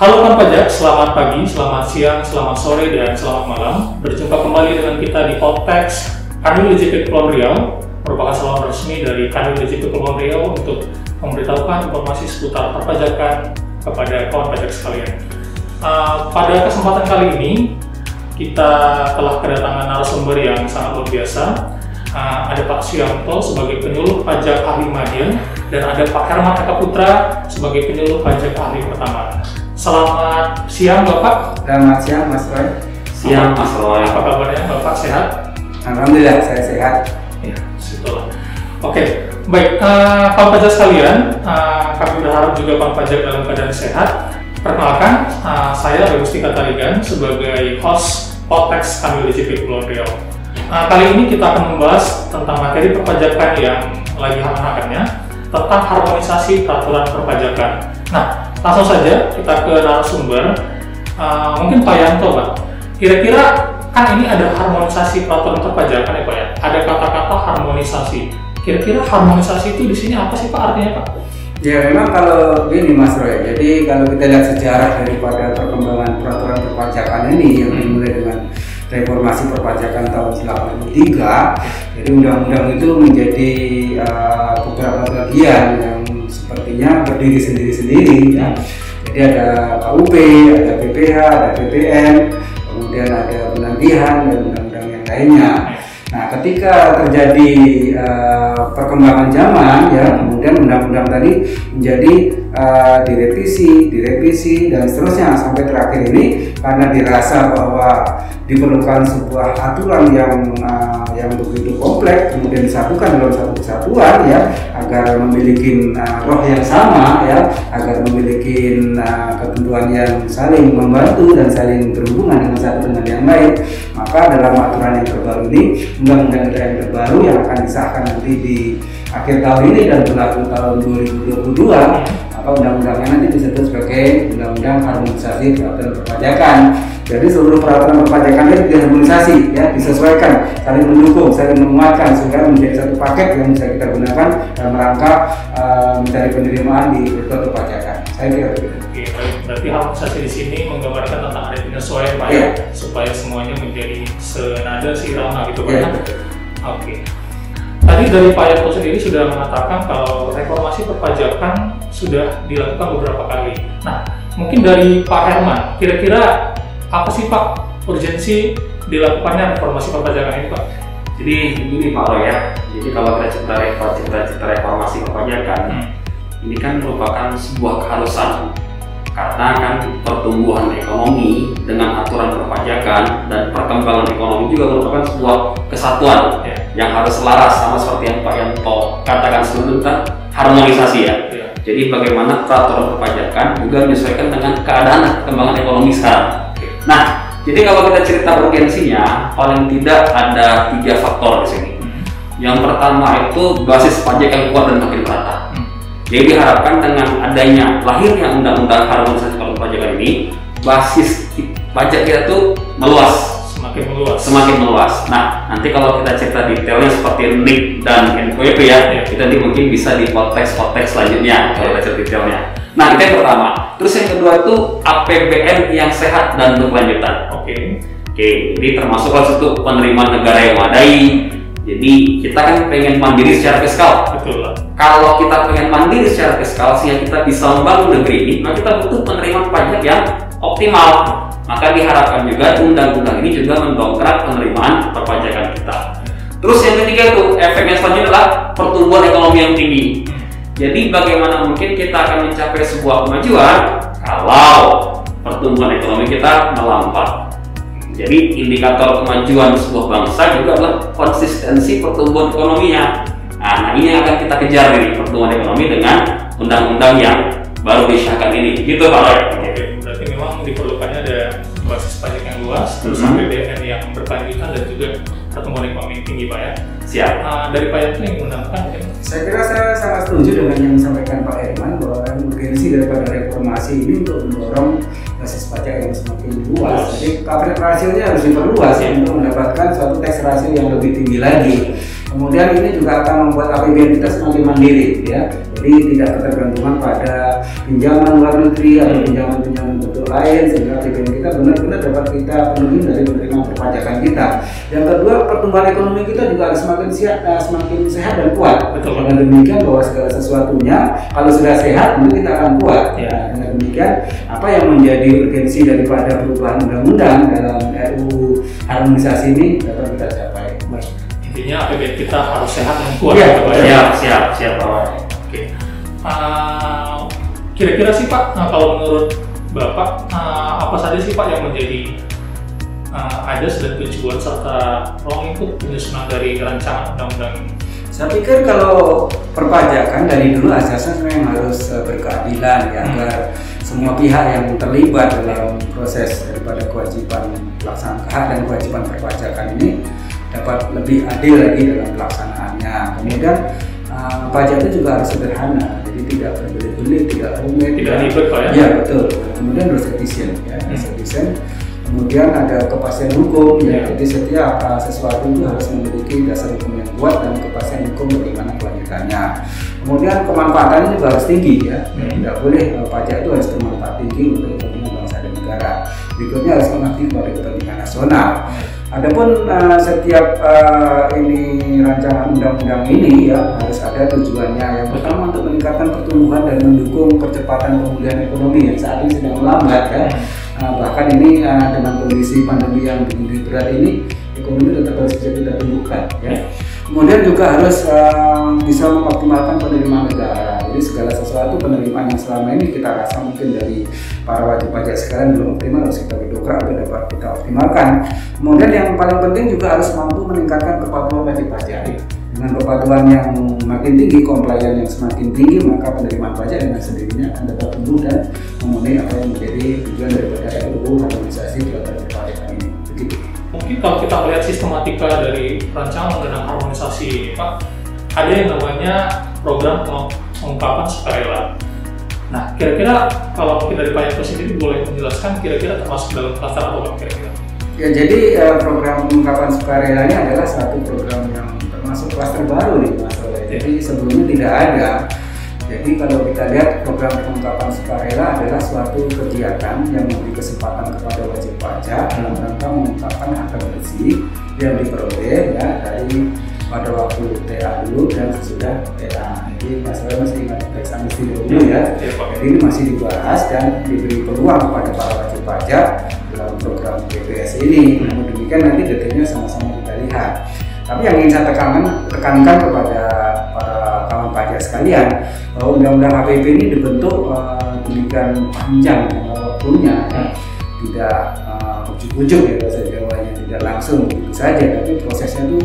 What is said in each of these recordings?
Halo Pan Pajak, selamat pagi, selamat siang, selamat sore, dan selamat malam. Berjumpa kembali dengan kita di podcast Kanwil DJP Kepulauan Riau, merupakan saluran resmi dari Kanwil DJP Kepulauan Riau untuk memberitahukan informasi seputar perpajakan kepada kawan pajak sekalian. Pada kesempatan kali ini, kita telah kedatangan narasumber yang sangat luar biasa. Ada Pak Suyanto sebagai penyuluh pajak ahli media, dan ada Pak Herman Eka Putra sebagai penyuluh pajak ahli pertama. Selamat siang Bapak. Selamat siang Mas Roy. Siang Mas Roy. Apa kabarnya Bapak, sehat? Alhamdulillah saya sehat. Ya, situlah. Oke, baik kawan pajak sekalian, kami berharap juga kawan pajak dalam keadaan sehat. Perkenalkan, saya Agustika Tarigan sebagai host podcast Kanwil DJP Kepulauan Riau. Kali ini kita akan membahas tentang materi perpajakan yang lagi hangat-hangatnya, tentang harmonisasi peraturan perpajakan. Nah, langsung saja kita ke narasumber. Mungkin Pak Yanto, Pak. Kira-kira kan ini ada harmonisasi peraturan perpajakan ya Pak ya? Ada kata-kata harmonisasi. Kira-kira harmonisasi itu di sini apa sih Pak artinya Pak? Ya memang kalau ini Mas Roy, jadi kalau kita lihat sejarah daripada perkembangan peraturan perpajakan ini yang dimulai dengan reformasi perpajakan tahun 1983, jadi undang-undang itu menjadi beberapa bagian yang sepertinya berdiri sendiri-sendiri ya. Jadi ada KUP, ada PPH, ada PPN, kemudian ada penagihan dan undang-undang yang lainnya. Nah, ketika terjadi perkembangan zaman ya, kemudian undang-undang tadi menjadi direvisi dan seterusnya sampai terakhir ini karena dirasa bahwa diperlukan sebuah aturan yang begitu kompleks kemudian disatukan dalam satu kesatuan ya, agar memiliki roh yang sama ya, agar memiliki ketentuan yang saling membantu dan saling berhubungan dengan satu dengan yang lain. Maka dalam aturan yang terbaru ini, undang-undang yang terbaru yang akan disahkan nanti di akhir tahun ini dan berlaku tahun 2022, maka undang-undangnya nanti disebut sebagai Undang-Undang Harmonisasi Peraturan Perpajakan. Jadi seluruh peraturan perpajakan itu diharmonisasi ya, disesuaikan, saling mendukung, saling menguatkan sehingga menjadi satu paket yang bisa kita gunakan dalam rangka mencari penerimaan di sektor perpajakan. Saya kira begitu. Oke, baik. Berarti harmonisasi di sini menggambarkan tentang ada penyesuaian Pak ya, supaya semuanya menjadi senada seirama gitu Pak ya. Oke. Tadi dari Pak Yanto sendiri sudah mengatakan kalau reformasi perpajakan sudah dilakukan beberapa kali. Nah, mungkin dari Pak Herman, kira-kira apa sih Pak urgensi dilakukannya reformasi perpajakan ini Pak? Jadi begini Pak Roy ya, jadi kalau kita cerita reformasi perpajakan, ini kan merupakan sebuah keharusan. Karena kan pertumbuhan ekonomi dengan aturan perpajakan dan perkembangan ekonomi juga merupakan sebuah kesatuan yang harus selaras, sama seperti yang Pak Yanto katakan sebelumnya, harmonisasi ya. Jadi bagaimana peraturan perpajakan juga menyesuaikan dengan keadaan perkembangan ekonomi sekarang. Nah, jadi kalau kita cerita urgensinya, paling tidak ada 3 faktor di sini. Yang pertama itu basis pajak yang kuat dan makin merata. Jadi diharapkan dengan adanya lahirnya undang-undang harmonisasi perpajakan ini, basis pajak kita tuh semakin meluas. Nah, nanti kalau kita cerita detailnya seperti NIK dan NPWP ya, kita nanti mungkin bisa di konteks selanjutnya kalau kita cerita detailnya. Nah, itu yang pertama. Terus yang kedua itu APBN yang sehat dan berkelanjutan. Oke, jadi termasuk salah satu penerimaan negara yang memadai. Jadi kita kan pengen mandiri secara fiskal. Betul. Kalau kita pengen mandiri secara fiskal sehingga kita bisa membangun negeri ini, maka kita butuh penerimaan pajak yang optimal. Maka diharapkan juga undang-undang ini juga mendongkrak penerimaan perpajakan kita. Terus yang ketiga itu efeknya selanjutnya adalah pertumbuhan ekonomi yang tinggi. Jadi bagaimana mungkin kita akan mencapai sebuah kemajuan kalau pertumbuhan ekonomi kita melambat. Jadi indikator kemajuan sebuah bangsa juga adalah konsistensi pertumbuhan ekonominya. Nah, ini yang akan kita kejar nih, pertumbuhan ekonomi dengan undang-undang yang baru disahkan ini. Gitu Pak Roy. Oke, berarti memang diperlukannya ada basis pajak yang luas, terus APBN yang berkelanjutan dan juga pertumbuhan ekonomi yang tinggi Pak ya. Siap. Dari Pak Yanto yang menambahkan mungkin? Saya kira saya sangat setuju dengan yang disampaikan Pak Herman bahwa urgensi daripada reformasi ini untuk mendorong basis pajak yang semakin luas. Jadi coverage ratio-nya harus diperluas untuk mendapatkan suatu tax ratio yang lebih tinggi lagi. Kemudian ini juga akan membuat APBN kita semakin mandiri ya. Jadi tidak ketergantungan pada pinjaman luar negeri atau pinjaman-pinjaman lain sehingga APBN kita benar-benar dapat kita penuhi dari penerimaan perpajakan kita. Yang kedua, pertumbuhan ekonomi kita juga harus semakin sehat dan kuat. Betul. Dengan demikian bahwa segala sesuatunya kalau sudah sehat tentu kita akan kuat. Ya. Dengan demikian apa yang menjadi urgensi daripada perubahan undang-undang dalam RUU harmonisasi ini dapat kita capai. Intinya APBN kita harus sehat dan kuat. Ya, siap Pak. Oke. Kira-kira sih Pak, kalau menurut Bapak apa saja sih Pak yang menjadi azas dan tujuan serta ruang lingkup penyusunan dari rancangan undang-undang ini? Saya pikir kalau perpajakan dari dulu asasnya memang harus berkeadilan ya, agar semua pihak yang terlibat dalam proses daripada kewajiban pelaksanaan hak dan kewajiban perpajakan ini dapat lebih adil lagi dalam pelaksanaannya. Kemudian pajak itu juga harus sederhana, jadi tidak berbelit-belit, tidak rumit, tidak ribet Pak ya? Ya betul. Kemudian harus efisien ya, efisien. Kemudian ada kepastian hukum ya, jadi setiap sesuatu itu harus memiliki dasar hukum yang kuat dan kepastian hukum bagaimana kelanjutannya. Kemudian kemanfaatannya juga harus tinggi ya, tidak boleh pajak itu harus bermanfaat tinggi untuk kepentingan bangsa dan negara. Berikutnya harus mengabdi kepada kepentingan nasional. Adapun setiap ini rancangan undang-undang ini ya harus ada tujuannya. Yang pertama untuk meningkatkan pertumbuhan dan mendukung percepatan pemulihan ekonomi yang saat ini sedang melambat ya. Bahkan ini dengan kondisi pandemi yang begitu berat ini, ekonomi tetap harus bisa kita tumbuhkan ya. Kemudian juga harus bisa mengoptimalkan penerimaan negara. Jadi segala sesuatu penerimaan yang selama ini kita rasa mungkin dari para wajib pajak sekarang belum optimal, harus kita gedokrak agar dapat kita optimalkan. Kemudian yang paling penting juga harus mampu meningkatkan kepatuhan wajib pajak. Dengan kepatuhan yang makin tinggi, compliance yang semakin tinggi, maka penerimaan pajak dengan sendirinya akan dapat tumbuh dan memenuhi apa yang menjadi tujuan daripada RUU harmonisasi perpajakan ini. Begitu. Mungkin kalau kita melihat sistematika dari rancangan undang-undang harmonisasi ini Pak, ada yang namanya program pengungkapan sukarela. Nah, kira-kira kalau mungkin dari Pak Yanto sendiri boleh menjelaskan kira-kira termasuk dalam klaster apa Pak kira-kira? Ya, jadi program pengungkapan sukarela ini adalah satu program yang termasuk klaster baru nih Mas Oleh. Jadi sebelumnya tidak ada. Jadi kalau kita lihat program pengungkapan sukarela adalah suatu kegiatan yang memberi kesempatan kepada wajib pajak dalam rangka mengungkapkan harta bersih yang diperoleh ya dari pada waktu TA dulu dan sesudah TA. Jadi masalah masih ingat teks amnesti dulu ya. Jadi ini masih dibahas dan diberi peluang kepada para wajib pajak dalam program PPS ini. Namun demikian nanti detailnya sama-sama kita lihat. Tapi yang ingin saya tekankan kepada para kawan pajak sekalian bahwa undang-undang HPP ini dibentuk demikian panjang waktunya ya. Tidak ujuk-ujuk ya bahasa Jawanya, tidak langsung begitu saja, tapi prosesnya itu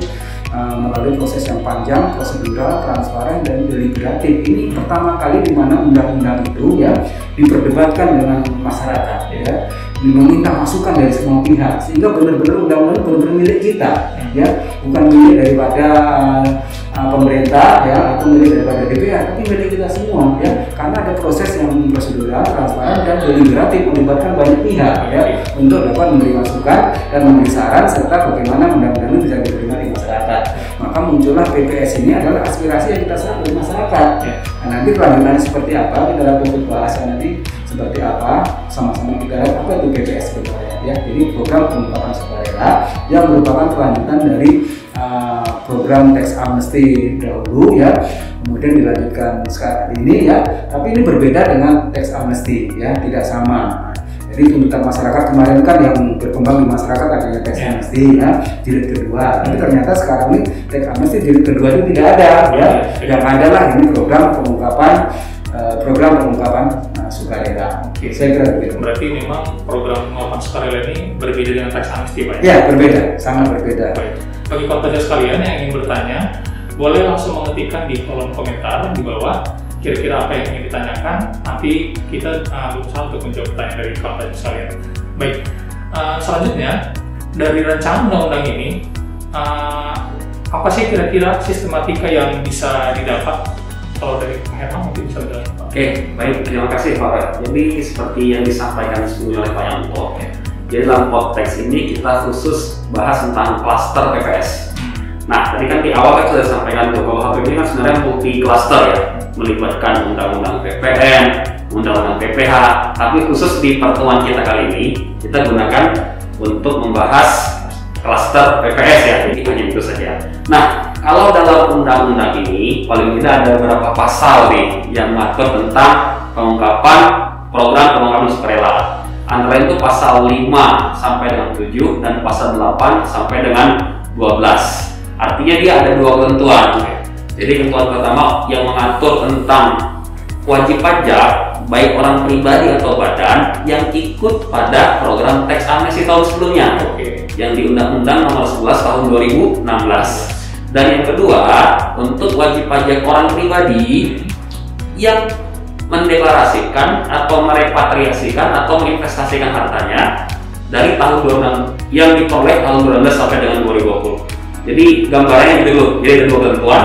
melalui proses yang panjang, prosedural, transparan dan deliberatif. Ini pertama kali di mana undang-undang itu ya diperdebatkan dengan masyarakat ya, meminta masukan dari semua pihak sehingga benar-benar undang-undang benar-benar milik kita ya, bukan milik daripada pemerintah ya atau milik daripada DPR, tapi milik kita semua ya, karena ada proses yang prosedural, transparan dan deliberatif melibatkan banyak pihak ya untuk dapat memberi masukan dan memberi saran serta bagaimana undang-undang ini bisa diterima di masyarakat. Maka muncullah PPS ini adalah aspirasi yang kita serap dari masyarakat. Nah, nanti kelanjutannya seperti apa kita lihat untuk bahasan nanti seperti apa, sama-sama kita lihat apa itu PPS sebenarnya ya. Jadi program pengungkapan sukarela yang merupakan kelanjutan dari program teks amnesti dahulu ya, kemudian dilanjutkan saat ini ya, tapi ini berbeda dengan teks amnesti ya, tidak sama. Jadi tuntutan masyarakat kemarin kan yang berkembang di masyarakat adanya teks amnesti ya, jilid kedua. Tapi ternyata sekarang ini teks amnesti jilid kedua itu tidak ada ya. Yang adalah ini program pengungkapan sukarela. Saya kira begitu. Berarti memang program pengungkapan sukarela ini berbeda dengan teks amnesti Pak? Ya, berbeda, sangat berbeda. Baik. Bagi kawan pajak sekalian yang ingin bertanya, boleh langsung mengetikkan di kolom komentar di bawah kira-kira apa yang ingin ditanyakan. Nanti kita berusaha untuk menjawab pertanyaan dari kawan pajak sekalian. Baik, selanjutnya dari rancangan undang-undang ini, apa sih kira-kira sistematika yang bisa didapat? Kalau dari Pak Herman mungkin bisa menjelaskan Pak. Oke, baik, terima kasih Pak. Jadi seperti yang disampaikan sebelumnya oleh Pak Yanto, jadi dalam konteks ini kita khusus bahas tentang klaster PPS. Nah, tadi kan di awal kan sudah disampaikan kalau HPP ini kan sebenarnya multi klaster ya, melibatkan undang-undang PPN, Undang-Undang PPh. Tapi khusus di pertemuan kita kali ini kita gunakan untuk membahas klaster PPS ya, jadi hanya itu saja. Nah, kalau dalam undang-undang ini paling tidak ada beberapa pasal nih yang mengatur tentang pengungkapan program pemakaman sukarela. Antara itu pasal 5 sampai dengan 7 dan pasal 8 sampai dengan 12. Artinya dia ada dua ketentuan. Jadi ketentuan pertama yang mengatur tentang wajib pajak baik orang pribadi atau badan yang ikut pada program tax amnesty tahun sebelumnya, yang di Undang-Undang Nomor 11 Tahun 2016. Dan yang kedua, untuk wajib pajak orang pribadi yang mendeklarasikan atau merepatriasikan atau menginvestasikan hartanya dari tahun 2006 yang diperoleh tahun 2019 sampai dengan 2020. Jadi gambarannya gitu dulu. Jadi ada dua ketentuan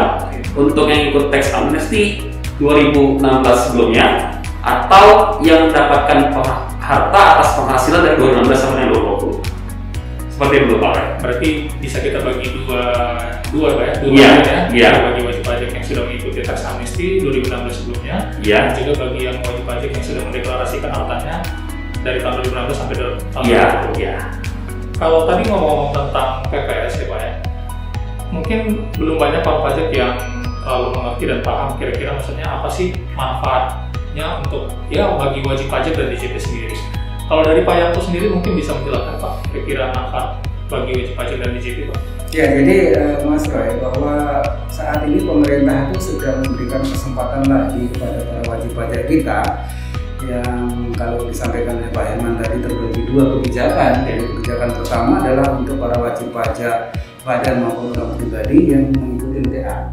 untuk yang ikut tax amnesty 2016 sebelumnya atau yang mendapatkan harta atas penghasilan dari 2016 sampai dengan 2020. Seperti itu Pak. Berarti bisa kita bagi dua Pak ya? Dua ya. Bagi wajib pajak yang sudah mengikuti tax amnesty 2016 sebelumnya, dan juga bagi yang wajib pajak yang sudah mendeklarasikan hartanya dari tahun 2016 sampai tahun 2020. Kalau tadi ngomong tentang PPS ya Pak ya, mungkin belum banyak Pak pajak yang terlalu mengerti dan paham kira-kira maksudnya apa sih manfaatnya untuk ya bagi wajib pajak dan DJP sendiri. Kalau dari Pak Yanto sendiri mungkin bisa menjelaskan Pak kira-kira manfaat bagi wajib pajak dan DJP Pak. Ya, jadi Mas Roy, bahwa saat ini pemerintah itu sudah memberikan kesempatan lagi kepada para wajib pajak kita yang kalau disampaikan oleh Pak Herman tadi terbagi dua kebijakan. Jadi kebijakan pertama adalah untuk para wajib pajak badan maupun orang pribadi yang mengikuti TA.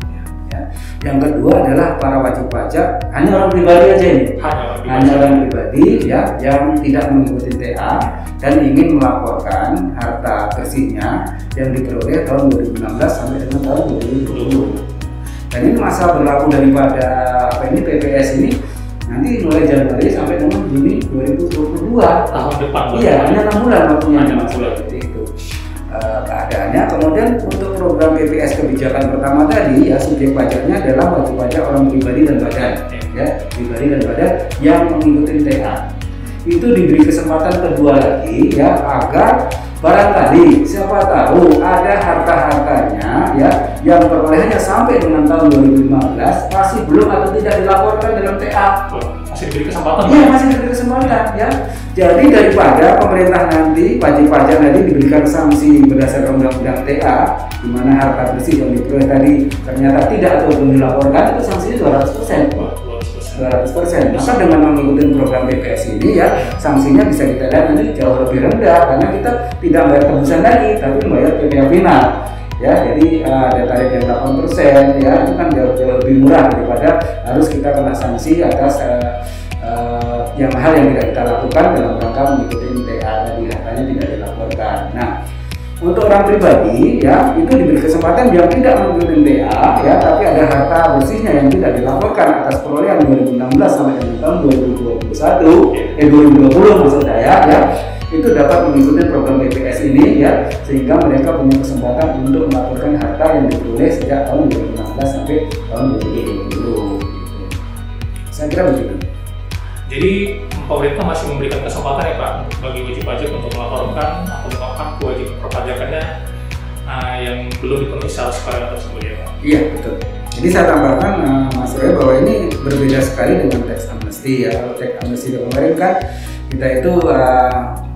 Ya. Yang kedua adalah para wajib pajak hanya orang pribadi aja ini, hanya orang pribadi ya yang tidak mengikuti TA dan ingin melaporkan harta bersihnya yang diperoleh tahun 2016 sampai dengan tahun 2020. Dan ini masa berlaku daripada PPS ini nanti mulai Januari sampai dengan Juni 2022 tahun depan. Iya, hanya 6 bulan waktunya seperti itu. Keadaannya. Kemudian untuk program PPS kebijakan pertama tadi ya, subjek pajaknya adalah wajib pajak orang pribadi dan badan ya, pribadi dan badan yang mengikuti TA. Itu diberi kesempatan kedua lagi ya, agar barangkali siapa tahu ada harta-hartanya ya yang perolehannya sampai dengan tahun 2015 masih belum atau tidak dilaporkan dalam TA. Masih diberi kesempatan? Iya, masih diberi kesempatan ya. Jadi daripada pemerintah nanti wajib pajak tadi diberikan sanksi berdasarkan undang-undang TA, di mana harta bersih yang diperoleh tadi ternyata tidak atau belum dilaporkan, itu sanksinya 200%. 200%. Maka dengan mengikuti program PPS ini ya, sanksinya bisa kita lihat nanti jauh lebih rendah karena kita tidak bayar tebusan lagi, tapi membayar PPh final. Ya, jadi ada tarif yang 8% ya, itu kan jauh lebih murah daripada harus kita kena sanksi atas yang hal yang tidak kita lakukan dalam rangka mengikuti TA tadi, hartanya tidak dilaporkan. Nah, untuk orang pribadi ya itu diberi kesempatan yang tidak mengikuti TA ya, tapi ada harta bersihnya yang tidak dilaporkan atas perolehan 2016 sampai dengan tahun 2020 maksud saya ya, itu dapat mengikuti program PPS ini ya, sehingga mereka punya kesempatan untuk melaporkan harta yang diperoleh sejak tahun 2016 sampai tahun 2020. Saya kira begitu. Jadi pemerintah masih memberikan kesempatan ya Pak bagi wajib pajak untuk melaporkan atau melakukan kewajiban perpajakannya yang belum dipenuhi secara sukarela tersebut ya Pak. Iya betul. Jadi saya tambahkan Mas Roy bahwa ini berbeda sekali dengan tax amnesty ya. Kalau tax amnesty kemarin kan kita itu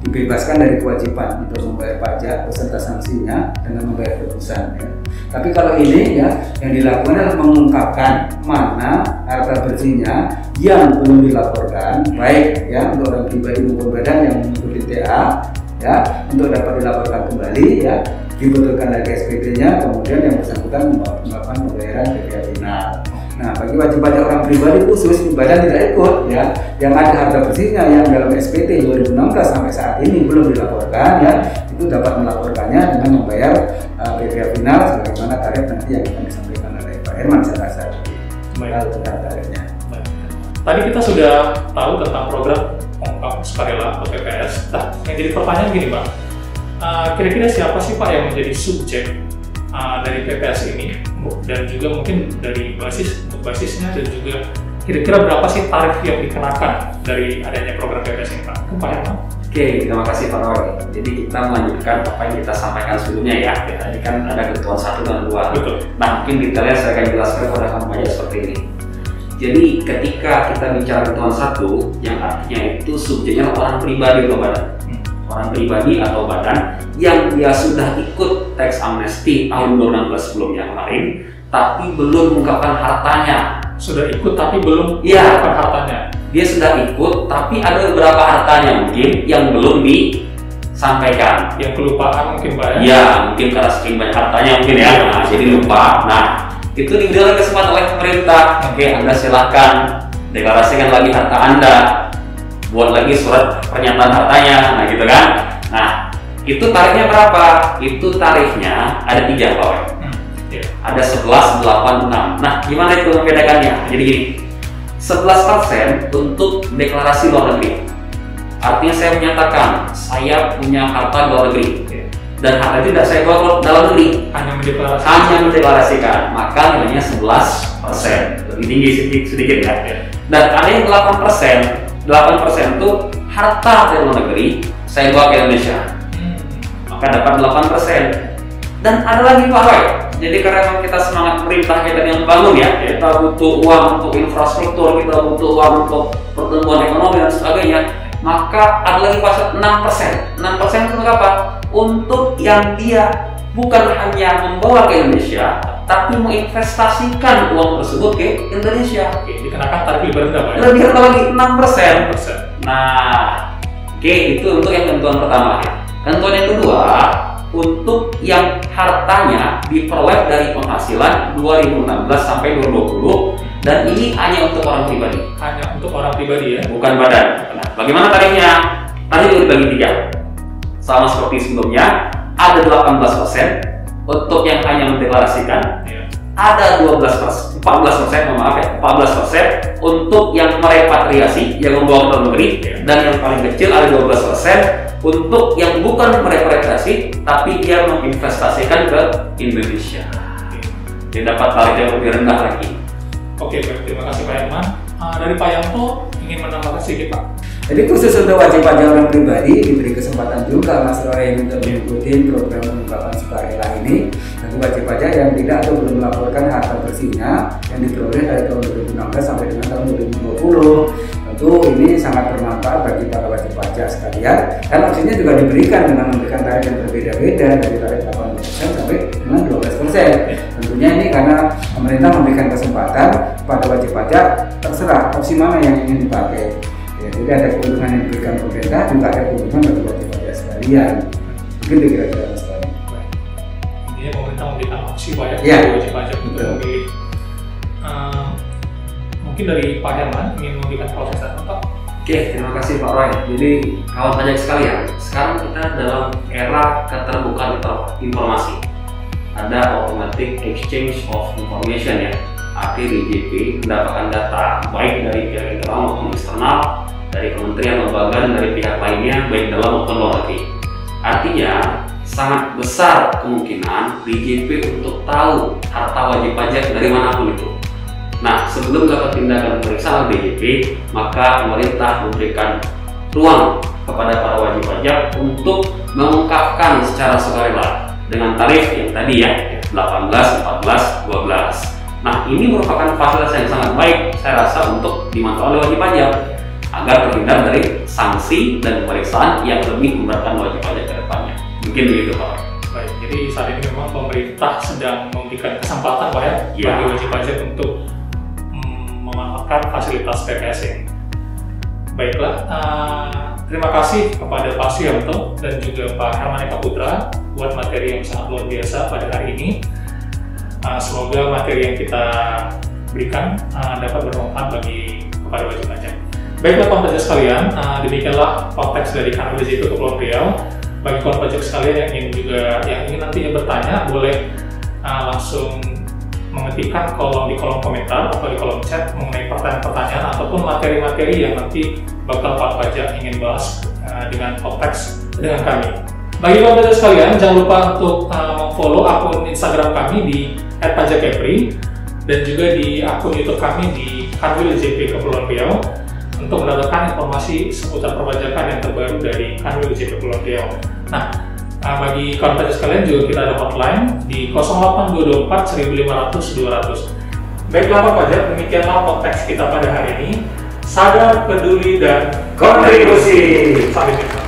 dibebaskan dari kewajiban untuk membayar pajak beserta sanksinya dengan membayar tebusan ya. Tapi kalau ini ya yang dilakukan adalah mengungkapkan mana harta bersihnya yang belum dilaporkan, baik ya untuk orang pribadi maupun badan yang mengikuti TA ya, untuk dapat dilaporkan kembali ya, dibetulkan lagi SPT-nya, kemudian yang bersangkutan melakukan pembayaran PPh final. Nah, bagi wajib pajak orang pribadi khusus badan tidak ikut ya, yang ada harta bersihnya yang dalam SPT 2016 sampai saat ini belum dilaporkan ya, itu dapat melaporkannya dengan membayar PPh final sebagaimana tarif nanti yang akan disampaikan oleh Pak Herman saya rasa. Tentang tarifnya. Tadi kita sudah tahu tentang program pengungkapan sukarela atau PPS. Nah, yang jadi pertanyaan gini Pak, kira-kira siapa sih Pak yang menjadi subjek dari PPS ini, dan juga mungkin dari basisnya dan juga kira-kira berapa sih tarif yang dikenakan dari adanya program PPS ini Pak? Pak Herman? Oke, terima kasih Pak Roy. Jadi kita melanjutkan apa yang kita sampaikan sebelumnya ya. Tadi kan ada ketentuan 1 dan 2. Betul. Nah, mungkin detailnya saya akan jelaskan kepada kamu aja seperti ini. Jadi ketika kita bicara ketentuan 1, yang artinya itu subjeknya orang pribadi atau badan. Orang pribadi atau badan yang dia sudah ikut tax amnesty tahun 2016 sebelumnya kemarin, tapi belum mengungkapkan hartanya. Sudah ikut tapi belum Iya. mengungkapkan hartanya. Dia sudah ikut, tapi ada beberapa hartanya mungkin yang belum disampaikan. Yang kelupaan mungkin Pak ya? Ya, mungkin karena saking banyak hartanya mungkin ya, nah, jadi lupa. Nah, itu diberikan kesempatan oleh pemerintah. Oke, Anda silahkan deklarasikan lagi harta Anda, buat lagi surat pernyataan hartanya, nah gitu kan. Nah, itu tarifnya berapa? Itu tarifnya ada 3 Pak. Iya. Ada 11, 8, 6. Nah, gimana itu membedakannya? Jadi gini, 11% untuk deklarasi luar negeri. Artinya saya menyatakan saya punya harta luar negeri, dan harta itu tidak saya bawa ke dalam negeri, hanya mendeklarasikan, maka nilainya 11%, lebih tinggi sedikit ya. Dan ada yang 8%. 8% itu harta dari luar negeri saya bawa ke Indonesia, maka dapat 8%. Dan ada lagi Pak Roy, jadi karena memang kita semangat pemerintah kita yang bangun ya, kita butuh uang untuk infrastruktur, kita butuh uang untuk pertumbuhan ekonomi dan sebagainya, maka ada lagi pasal 6%. 6% itu untuk apa? Untuk yang dia bukan hanya membawa ke Indonesia, tapi menginvestasikan uang tersebut ke Indonesia. Oke, dikenakan tarif lebih rendah Pak ya? Lebih rendah lagi 6%. 6%. Nah, oke, itu untuk yang ketentuan pertama ya. Ketentuan yang kedua, untuk yang hartanya diperoleh dari penghasilan 2016 sampai 2020, dan ini hanya untuk orang pribadi. Hanya untuk orang pribadi ya? Bukan badan. Nah, bagaimana tarifnya? Tarif dibagi 3. Sama seperti sebelumnya, ada 18% untuk yang hanya mendeklarasikan. Iya. Ada 14%, maaf ya, 14% untuk yang merepatriasi, yang membawa ke dalam negeri, dan yang paling kecil ada 12% untuk yang bukan merepatriasi, tapi dia menginvestasikan ke Indonesia. Dia dapat tarif yang lebih rendah lagi. Oke, baik, terima kasih Pak Herman. Dari Pak Yanto ingin menambahkan sedikit Pak. Jadi khusus untuk wajib pajak orang pribadi diberi kesempatan juga Mas Roy untuk mengikuti program pengungkapan sukarela ini. Bagi wajib pajak yang tidak atau belum melaporkan harta bersihnya yang diperoleh dari tahun 2016 sampai dengan tahun 2020. Tentu ini sangat bermanfaat bagi para wajib pajak sekalian, dan opsinya juga diberikan dengan memberikan tarif yang berbeda-beda dari tarif 8% sampai dengan 12%. Tentunya ini karena pemerintah memberikan kesempatan kepada wajib pajak, terserah opsi mana yang ingin dipakai. Ya, jadi ada keuntungan yang diberikan pemerintah, juga ada keuntungan bagi wajib pajak sekalian. Begitu kira-kira Mas Roy. Intinya pemerintah memberikan opsi Pak ya, Iya. bagi wajib pajak untuk memilih. Mungkin dari Pak Herman ingin memberikan proses apa Pak? Oke, terima kasih Pak Roy. Jadi kawan pajak sekalian, sekarang kita dalam era keterbukaan informasi. Ada automatic exchange of information ya. Arti DJP mendapatkan data baik dari pihak internal maupun eksternal, dari kementerian, lembaga, dan dari pihak lainnya baik dalam maupun luar negeri. Artinya sangat besar kemungkinan DJP untuk tahu harta wajib pajak dari manapun itu. Nah, sebelum dapat tindakan pemeriksaan DJP, maka pemerintah memberikan ruang kepada para wajib pajak untuk mengungkapkan secara sukarela dengan tarif yang tadi ya, 18, 14, 12. Nah, ini merupakan fasilitas yang sangat baik saya rasa untuk dimanfaatkan oleh wajib pajak agar terhindar dari sanksi dan pemeriksaan yang lebih memberatkan wajib pajak ke depannya. Mungkin begitu Pak. Baik, jadi saat ini memang pemerintah sedang memberikan kesempatan Pak ya, bagi wajib pajak untuk memanfaatkan fasilitas PPS ini. Baiklah, terima kasih kepada Pak Suyanto dan juga Pak Herman Eka Putra buat materi yang sangat luar biasa pada hari ini. Semoga materi yang kita berikan dapat bermanfaat bagi kepada wajib pajak. Baiklah kawan pajak sekalian, demikianlah konteks dari kanal Desi untuk Kepulauan Riau. Bagi kawan pajak sekalian yang ingin nantinya bertanya, boleh langsung mengetikkan di kolom komentar atau di kolom chat mengenai pertanyaan-pertanyaan ataupun materi-materi yang nanti bakal Pak Pajak ingin bahas dengan konteks dengan kami. Bagi kawan pajak sekalian, jangan lupa untuk follow akun Instagram kami di @pajakepri. dan juga di akun YouTube kami di Kanwil JP Kepulauan Riau untuk mendapatkan informasi seputar perpajakan yang terbaru dari Kanwil JP Kepulauan Riau. Nah, bagi kawan pajak sekalian juga kita ada hotline di 0824 1500 200. Baiklah Pak Pajak, demikianlah konteks kita pada hari ini. Sadar, peduli, dan kontribusi. Sampai jumpa.